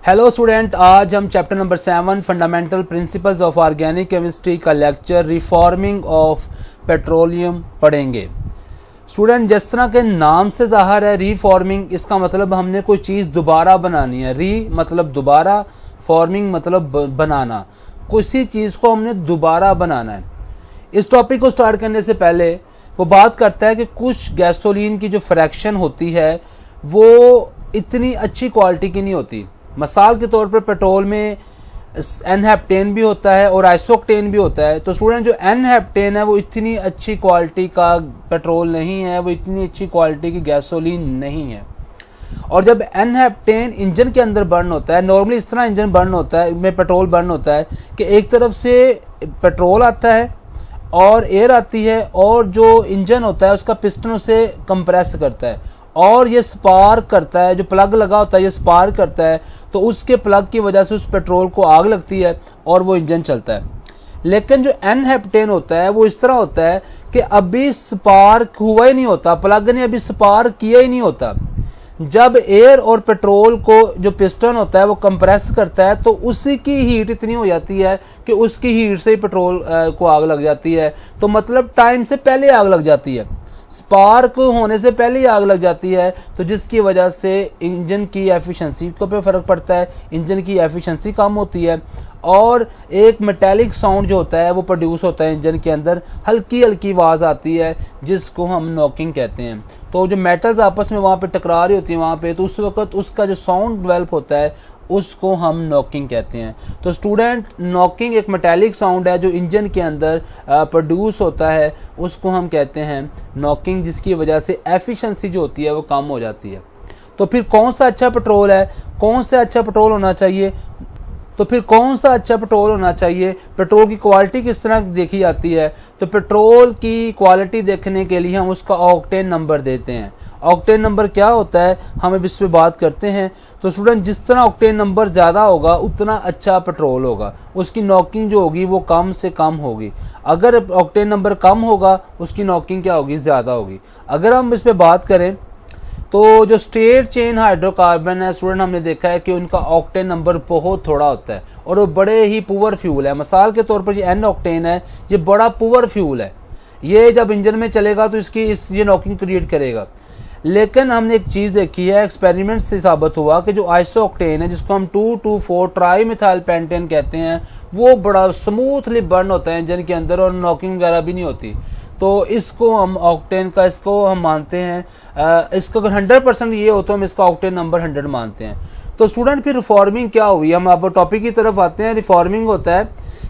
Hello student, आज हम chapter number 7 fundamental principles of organic chemistry का लेक्चर रिफॉर्मिंग ऑफ पेट्रोलियम पढ़ेंगे। Student, जिस तरह के नाम से ज़ाहिर है रिफॉर्मिंग, इसका मतलब हमने कोई चीज़ दोबारा बनानी है। री मतलब दोबारा, फॉर्मिंग मतलब बनाना, किसी चीज़ को हमने दोबारा बनाना है। इस टॉपिक को स्टार्ट करने से पहले वो बात करता है कि कुछ गैसोलीन की जो फ्रैक्शन होती है वो इतनी अच्छी क्वालिटी की नहीं होती। मिसाल के तौर पर पेट्रोल में N-हेप्टेन भी होता है और आइसोक्टेन भी होता है। तो स्टूडेंट, जो N-हेप्टेन है वो इतनी अच्छी क्वालिटी का पेट्रोल नहीं है, वो इतनी अच्छी क्वालिटी की गैसोलीन नहीं है। और जब N-हेप्टेन इंजन के अंदर बर्न होता है, नॉर्मली इस तरह इंजन बर्न होता है, में पेट्रोल बर्न होता है कि एक तरफ से पेट्रोल आता है और एयर आती है और जो इंजन होता है उसका पिस्टन उसे कंप्रेस करता है और ये स्पार्क करता है। जो प्लग लगा होता है ये स्पार्क करता है, तो उसके प्लग की वजह से उस पेट्रोल को आग लगती है और वो इंजन चलता है। लेकिन जो N-हेप्टेन होता है वो इस तरह होता है कि अभी स्पार्क हुआ ही नहीं होता, प्लग ने अभी स्पार्क किया ही नहीं होता। जब एयर और पेट्रोल को जो पिस्टन होता है वो कंप्रेस करता है तो उसी की हीट इतनी हो जाती है कि उसकी हीट से ही पेट्रोल को आग लग जाती है। तो मतलब टाइम से पहले आग लग जाती है, स्पार्क होने से पहले ही आग लग जाती है। तो जिसकी वजह से इंजन की एफिशिएंसी को पे फ़र्क पड़ता है, इंजन की एफिशिएंसी कम होती है और एक मेटालिक साउंड जो होता है वो प्रोड्यूस होता है इंजन के अंदर। हल्की हल्की आवाज़ आती है जिसको हम नॉकिंग कहते हैं। तो जो मेटल्स आपस में वहाँ पे टकरा रही होती है वहाँ पे, तो उस वक्त उसका जो साउंड डेवलप होता है उसको हम नॉकिंग कहते हैं। तो स्टूडेंट, नॉकिंग एक मेटालिक साउंड है जो इंजन के अंदर प्रोड्यूस होता है, उसको हम कहते हैं नॉकिंग, जिसकी वजह से एफिशिएंसी जो होती है वो कम हो जाती है। तो फिर कौन सा अच्छा पेट्रोल है, कौन सा अच्छा पेट्रोल होना चाहिए? तो फिर कौन सा अच्छा पेट्रोल होना चाहिए? पेट्रोल की क्वालिटी किस तरह देखी जाती है? तो पेट्रोल की क्वालिटी देखने के लिए हम उसका ऑक्टेन नंबर देते हैं। ऑक्टेन नंबर क्या होता है हम अब इस पे बात करते हैं। तो स्टूडेंट, जिस तरह ऑक्टेन नंबर ज़्यादा होगा उतना अच्छा पेट्रोल होगा, उसकी नॉकिंग जो होगी वो कम से कम होगी। अगर ऑक्टेन नंबर कम होगा उसकी नॉकिंग क्या होगी? ज़्यादा होगी। अगर हम इस पे बात करें तो जो स्ट्रेट चेन हाइड्रोकार्बन है स्टूडेंट, हमने देखा है कि उनका ऑक्टेन नंबर बहुत थोड़ा होता है और वो बड़े ही पुअर फ्यूल है। मिसाल के तौर पर ये N-ऑक्टेन है, ये बड़ा पुअर फ्यूल है, ये जब इंजन में चलेगा तो ये नॉकिंग क्रिएट करेगा। लेकिन हमने एक चीज़ देखी है, एक्सपेरिमेंट से साबित हुआ कि जो आइसोक्टेन है जिसको हम 2,2,4 ट्राईमिथाइल पेंटेन कहते हैं, वो बड़ा स्मूथली बर्न होता है इंजन के अंदर और नॉकिंग वगैरह भी नहीं होती। तो इसको हम ऑक्टेन का इसको हम मानते हैं, इसको अगर 100% ये हो तो हम इसका ऑक्टेन नंबर 100 मानते हैं। तो स्टूडेंट, फिर रिफॉर्मिंग क्या हुई? हम अब टॉपिक की तरफ आते हैं। रिफॉर्मिंग होता है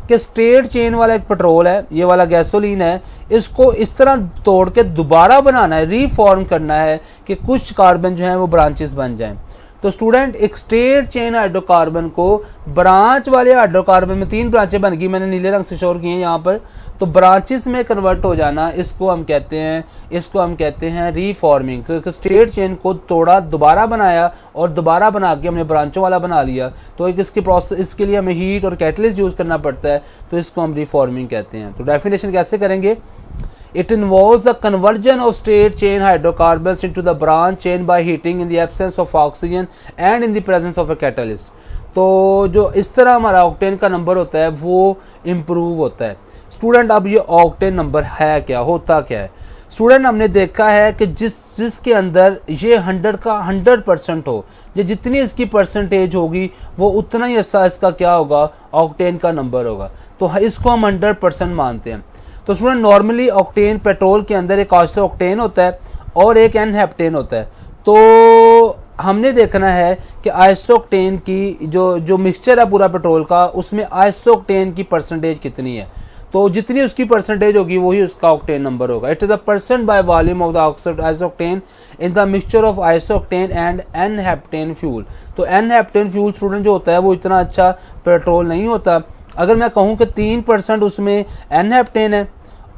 कि स्ट्रेट चेन वाला एक पेट्रोल है, ये वाला गैसोलीन है, इसको इस तरह तोड़ के दोबारा बनाना है, रीफॉर्म करना है कि कुछ कार्बन जो है वो ब्रांचेस बन जाएं। तो स्टूडेंट, एक स्ट्रेट चेन हाइड्रोकार्बन को ब्रांच वाले हाइड्रोकार्बन में 3 ब्रांचें बन गई, मैंने नीले रंग से शोर किए हैं यहाँ पर, तो ब्रांचेस में कन्वर्ट हो जाना, इसको हम कहते हैं रीफॉर्मिंग। तो स्ट्रेट चेन को तोड़ा, दोबारा बनाया और दोबारा बना के हमने ब्रांचों वाला बना लिया। तो एक इसकी प्रोसेस, इसके लिए हमें हीट और कैटलिस्ट यूज करना पड़ता है, तो इसको हम रीफॉर्मिंग कहते हैं। तो डेफिनेशन कैसे करेंगे? It involves the conversion of straight chain hydrocarbons into the branch chain by heating in the absence of oxygen and in the presence of a catalyst। तो जो इस तरह हमारा ऑक्टेन का नंबर होता है वो इम्प्रूव होता है। स्टूडेंट, अब ये ऑक्टेन नंबर है क्या, होता क्या है? स्टूडेंट, हमने देखा है कि जिसके अंदर ये 100 का 100% हो, ये जितनी इसकी परसेंटेज होगी वो उतना ही अच्छा इसका क्या होगा, ऑक्टेन का नंबर होगा। तो इसको हम 100% मानते हैं। तो स्टूडेंट, नॉर्मली ऑक्टेन पेट्रोल के अंदर एक आइसोक्टेन होता है और एक N-हेप्टेन होता है। तो हमने देखना है कि आइसोक्टेन की जो मिक्सचर है पूरा पेट्रोल का, उसमें आइसोक्टेन की परसेंटेज कितनी है। तो जितनी उसकी परसेंटेज होगी वही उसका ऑक्टेन नंबर होगा। It is the percent by volume of the isooctane in the mixture of isooctane and n heptane fuel. तो N-हेप्टेन फ्यूल स्टूडेंट जो होता है वो इतना अच्छा पेट्रोल नहीं होता। अगर मैं कहूँ कि 3% उसमें N-हेप्टेन है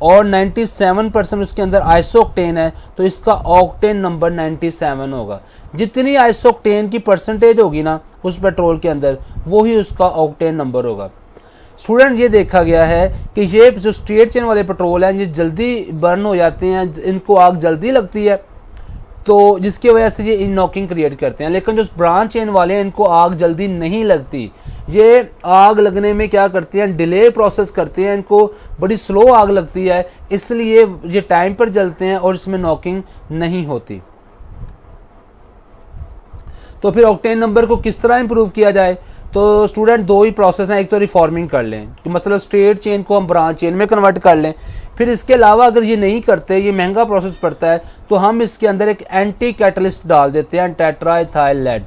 और 97% उसके अंदर आइसोक्टेन है, तो इसका ऑक्टेन नंबर 97 होगा। जितनी आइसोक्टेन की परसेंटेज होगी ना उस पेट्रोल के अंदर, वही उसका ऑक्टेन नंबर होगा। स्टूडेंट, ये देखा गया है कि ये जो स्ट्रेट चेन वाले पेट्रोल हैं ये जल्दी बर्न हो जाते हैं, इनको आग जल्दी लगती है। तो जिसकी वजह से ये इन नॉकिंग क्रिएट करते हैं। लेकिन जो ब्रांच चेन वाले हैं इनको आग जल्दी नहीं लगती, ये आग लगने में क्या करती हैं, डिले प्रोसेस करते हैं, इनको बड़ी स्लो आग लगती है, इसलिए ये टाइम पर जलते हैं और इसमें नॉकिंग नहीं होती। तो फिर ऑक्टेन नंबर को किस तरह इंप्रूव किया जाए? तो स्टूडेंट दो ही प्रोसेस हैं, एक तो रिफॉर्मिंग कर लें कि मतलब स्ट्रेट चेन को हम ब्रांच चेन में कन्वर्ट कर लें। फिर इसके अलावा अगर ये नहीं करते, ये महंगा प्रोसेस पड़ता है, तो हम इसके अंदर एक एंटी कैटलिस्ट डाल देते हैं, टेट्राइथाइल लेड।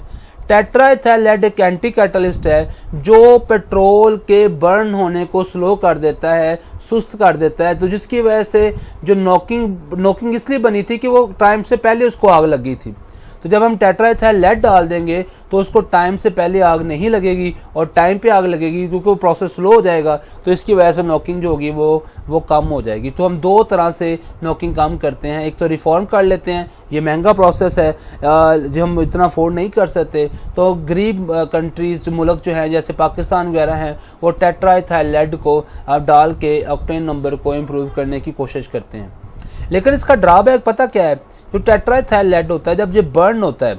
टेट्राइथाइल लेड एक एंटी कैटलिस्ट है जो पेट्रोल के बर्न होने को स्लो कर देता है, सुस्त कर देता है। तो जिसकी वजह से जो नॉकिंग इसलिए बनी थी कि वो टाइम से पहले उसको आग लगी थी। तो जब हम टेट्राइथाइल लेड डाल देंगे तो उसको टाइम से पहले आग नहीं लगेगी और टाइम पे आग लगेगी, क्योंकि वो प्रोसेस स्लो हो जाएगा, तो इसकी वजह से नॉकिंग जो होगी वो कम हो जाएगी। तो हम दो तरह से नॉकिंग कम करते हैं, एक तो रिफॉर्म कर लेते हैं, ये महंगा प्रोसेस है जो हम इतना अफोर्ड नहीं कर सकते, तो गरीब कंट्रीज मुल्क जो है जैसे पाकिस्तान वगैरह हैं वो टेट्राइथाइल लेड को डाल के ऑक्टेन नंबर को इम्प्रूव करने की कोशिश करते हैं। लेकिन इसका ड्रॉबैक पता क्या है? जो टेट्राइथाइल लेड होता है जब ये बर्न होता है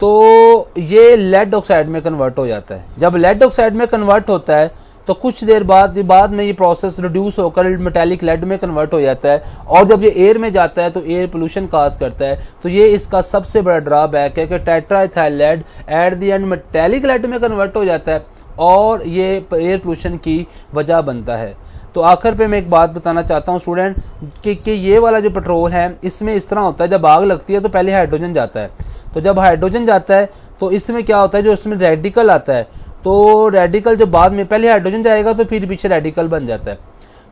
तो ये लेड ऑक्साइड में कन्वर्ट हो जाता है। जब लेड ऑक्साइड में कन्वर्ट होता है तो कुछ देर बाद में ये प्रोसेस रिड्यूस होकर मेटालिक लेड में कन्वर्ट हो जाता है, और जब ये एयर में जाता है तो एयर पोल्यूशन काज करता है। तो ये इसका सबसे बड़ा ड्रॉबैक है कि tetraethyl lead at the end metallic lead में कन्वर्ट हो जाता है और ये एयर पोल्यूशन की वजह बनता है। तो आखिर पे मैं एक बात बताना चाहता हूँ स्टूडेंट कि ये वाला जो पेट्रोल है इसमें इस तरह होता है, जब आग लगती है तो पहले हाइड्रोजन जाता है। तो जब हाइड्रोजन जाता है तो इसमें क्या होता है, जो इसमें रेडिकल आता है, तो रेडिकल जो बाद में, पहले हाइड्रोजन जाएगा तो फिर पीछे रेडिकल बन जाता है।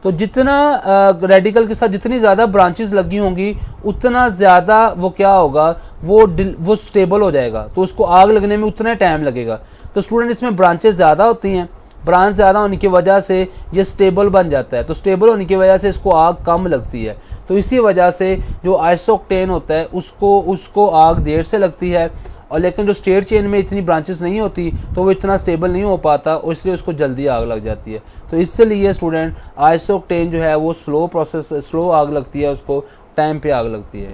तो जितना रेडिकल के साथ जितनी ज़्यादा ब्रांचेस लगी होंगी उतना ज़्यादा वो क्या होगा, वो स्टेबल हो जाएगा, तो उसको आग लगने में उतना टाइम लगेगा। तो स्टूडेंट इसमें ब्रांचेस ज़्यादा होती हैं, ब्रांच ज़्यादा होने की वजह से ये स्टेबल बन जाता है, तो स्टेबल होने की वजह से इसको आग कम लगती है। तो इसी वजह से जो आइसोक्टेन होता है उसको आग देर से लगती है, और लेकिन जो स्ट्रेट चेन में इतनी ब्रांचेस नहीं होती तो वो इतना स्टेबल नहीं हो पाता और इसलिए उसको जल्दी आग लग जाती है। तो इसलिए स्टूडेंट आइसोक्टेन जो है वो स्लो आग लगती है, उसको टाइम पे आग लगती है।